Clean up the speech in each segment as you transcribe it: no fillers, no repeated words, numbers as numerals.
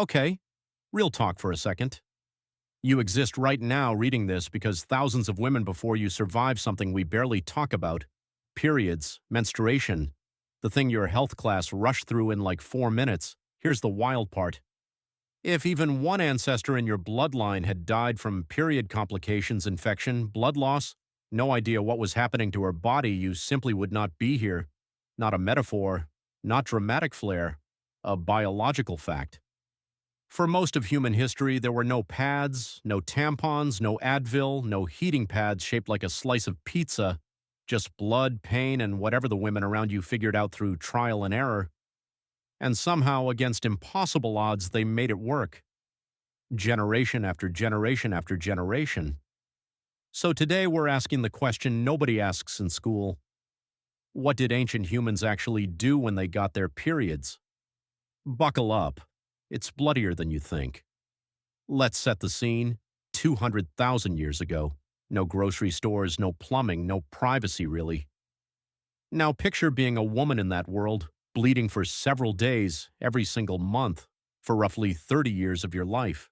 Okay, real talk for a second. You exist right now reading this because thousands of women before you survived something we barely talk about: periods, menstruation, the thing your health class rushed through in like 4 minutes. Here's the wild part. If even one ancestor in your bloodline had died from period complications, infection, blood loss, no idea what was happening to her body, you simply would not be here. Not a metaphor, not dramatic flair, a biological fact. For most of human history, there were no pads, no tampons, no Advil, no heating pads shaped like a slice of pizza, just blood, pain, and whatever the women around you figured out through trial and error. And somehow, against impossible odds, they made it work. Generation after generation after generation. So today we're asking the question nobody asks in school. What did ancient humans actually do when they got their periods? Buckle up. It's bloodier than you think. Let's set the scene. 200,000 years ago. No grocery stores, no plumbing, no privacy really. Now picture being a woman in that world, bleeding for several days, every single month, for roughly 30 years of your life.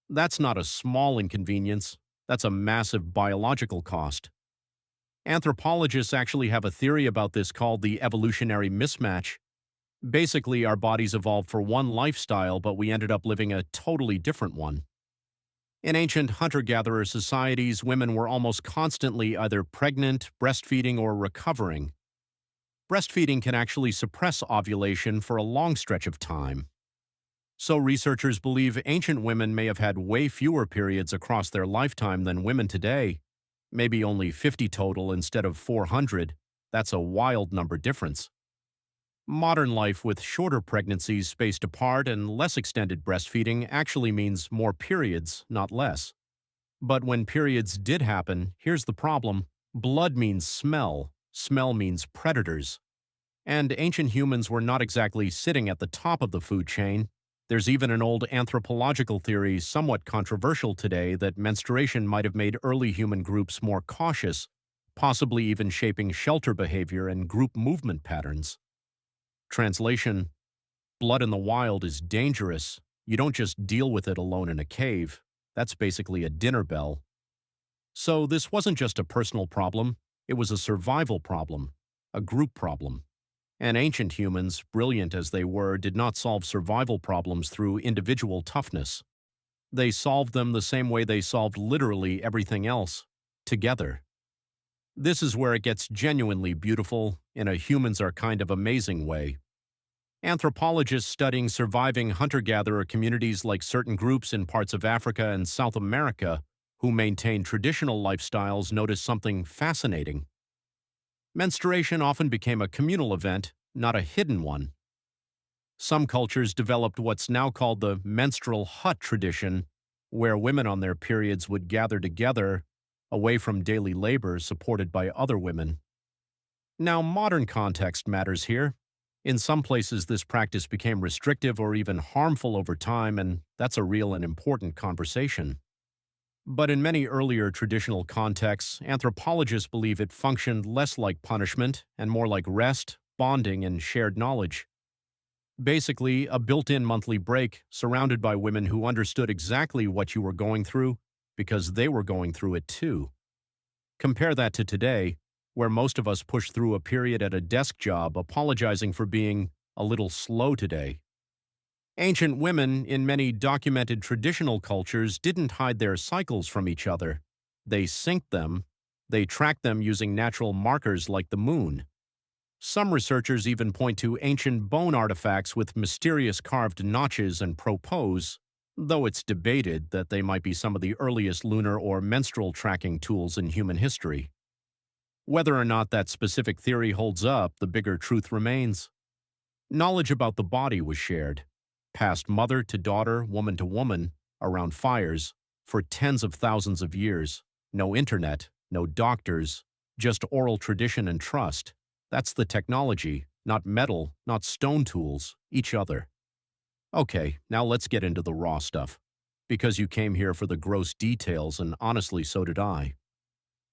That's not a small inconvenience, that's a massive biological cost. Anthropologists actually have a theory about this called the evolutionary mismatch. Basically, our bodies evolved for one lifestyle, but we ended up living a totally different one. In ancient hunter-gatherer societies, women were almost constantly either pregnant, breastfeeding, or recovering. Breastfeeding can actually suppress ovulation for a long stretch of time. So researchers believe ancient women may have had way fewer periods across their lifetime than women today. Maybe only 50 total instead of 400. That's a wild number difference. Modern life with shorter pregnancies spaced apart and less extended breastfeeding actually means more periods, not less. But when periods did happen, here's the problem. Blood means smell. Smell means predators. And ancient humans were not exactly sitting at the top of the food chain. There's even an old anthropological theory, somewhat controversial today, that menstruation might have made early human groups more cautious, possibly even shaping shelter behavior and group movement patterns. Translation: blood in the wild is dangerous. You don't just deal with it alone in a cave. That's basically a dinner bell. So this wasn't just a personal problem, it was a survival problem, a group problem. And ancient humans, brilliant as they were, did not solve survival problems through individual toughness. They solved them the same way they solved literally everything else: together. This is where it gets genuinely beautiful, in a humans are kind of amazing way. Anthropologists studying surviving hunter-gatherer communities like certain groups in parts of Africa and South America who maintain traditional lifestyles notice something fascinating. Menstruation often became a communal event, not a hidden one. Some cultures developed what's now called the menstrual hut tradition, where women on their periods would gather together, away from daily labor supported by other women. Now, modern context matters here. In some places, this practice became restrictive or even harmful over time, and that's a real and important conversation. But in many earlier traditional contexts, anthropologists believe it functioned less like punishment and more like rest, bonding, and shared knowledge. Basically, a built-in monthly break surrounded by women who understood exactly what you were going through because they were going through it too. Compare that to today, where most of us push through a period at a desk job apologizing for being a little slow today. Ancient women, in many documented traditional cultures, didn't hide their cycles from each other. They synced them. They tracked them using natural markers like the moon. Some researchers even point to ancient bone artifacts with mysterious carved notches and propose, though it's debated that they might be some of the earliest lunar or menstrual tracking tools in human history. Whether or not that specific theory holds up, the bigger truth remains. Knowledge about the body was shared, passed mother to daughter, woman to woman, around fires, for tens of thousands of years. No internet, no doctors, just oral tradition and trust. That's the technology, not metal, not stone tools, each other. Okay, now let's get into the raw stuff. Because you came here for the gross details, and honestly, so did I.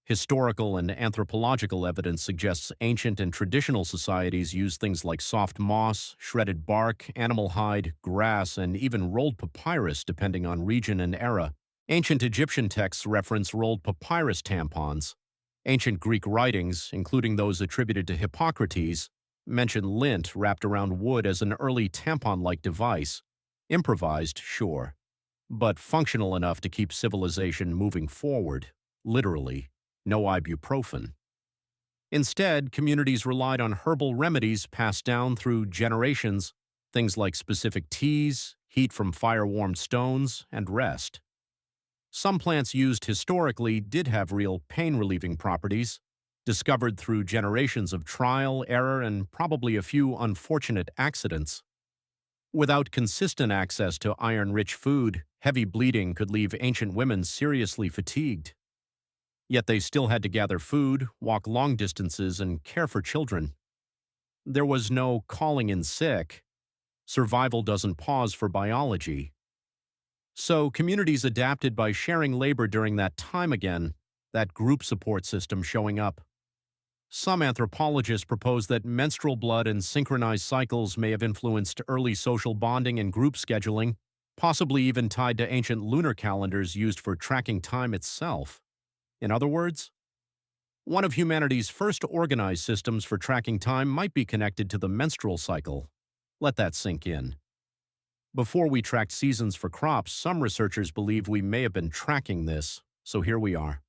Historical and anthropological evidence suggests ancient and traditional societies used things like soft moss, shredded bark, animal hide, grass, and even rolled papyrus depending on region and era. Ancient Egyptian texts reference rolled papyrus tampons. Ancient Greek writings, including those attributed to Hippocrates, mention lint wrapped around wood as an early tampon-like device. Improvised, sure, but functional enough to keep civilization moving forward, literally. No ibuprofen. Instead, communities relied on herbal remedies passed down through generations, things like specific teas, heat from fire-warmed stones, and rest. Some plants used historically did have real pain-relieving properties, discovered through generations of trial, error, and probably a few unfortunate accidents. Without consistent access to iron-rich food, heavy bleeding could leave ancient women seriously fatigued. Yet they still had to gather food, walk long distances, and care for children. There was no calling in sick. Survival doesn't pause for biology. So communities adapted by sharing labor during that time again, that group support system showing up. Some anthropologists propose that menstrual blood and synchronized cycles may have influenced early social bonding and group scheduling, possibly even tied to ancient lunar calendars used for tracking time itself. In other words, one of humanity's first organized systems for tracking time might be connected to the menstrual cycle. Let that sink in. Before we tracked seasons for crops, some researchers believe we may have been tracking this, so here we are,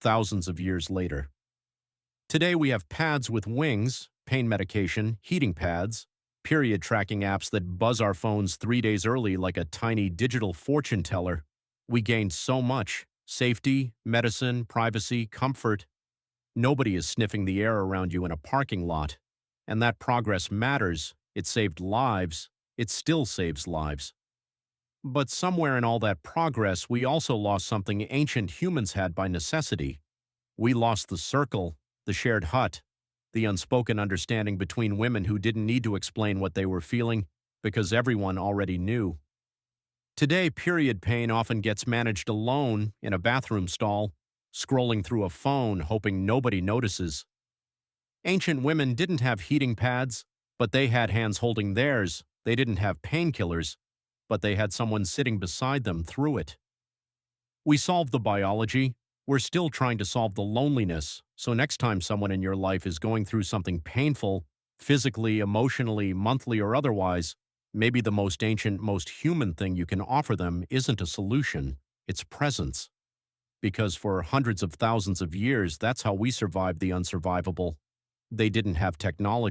thousands of years later. Today we have pads with wings, pain medication, heating pads, period tracking apps that buzz our phones 3 days early like a tiny digital fortune teller. We gained so much. Safety, medicine, privacy, comfort. Nobody is sniffing the air around you in a parking lot. And that progress matters. It saved lives. It still saves lives. But somewhere in all that progress, we also lost something ancient humans had by necessity. We lost the circle, the shared hut, the unspoken understanding between women who didn't need to explain what they were feeling because everyone already knew. Today, period pain often gets managed alone in a bathroom stall, scrolling through a phone hoping nobody notices. Ancient women didn't have heating pads, but they had hands holding theirs. They didn't have painkillers, but they had someone sitting beside them through it. We solved the biology. We're still trying to solve the loneliness, so next time someone in your life is going through something painful, physically, emotionally, monthly, or otherwise, maybe the most ancient, most human thing you can offer them isn't a solution, it's presence. Because for hundreds of thousands of years, that's how we survived the unsurvivable. They didn't have technology.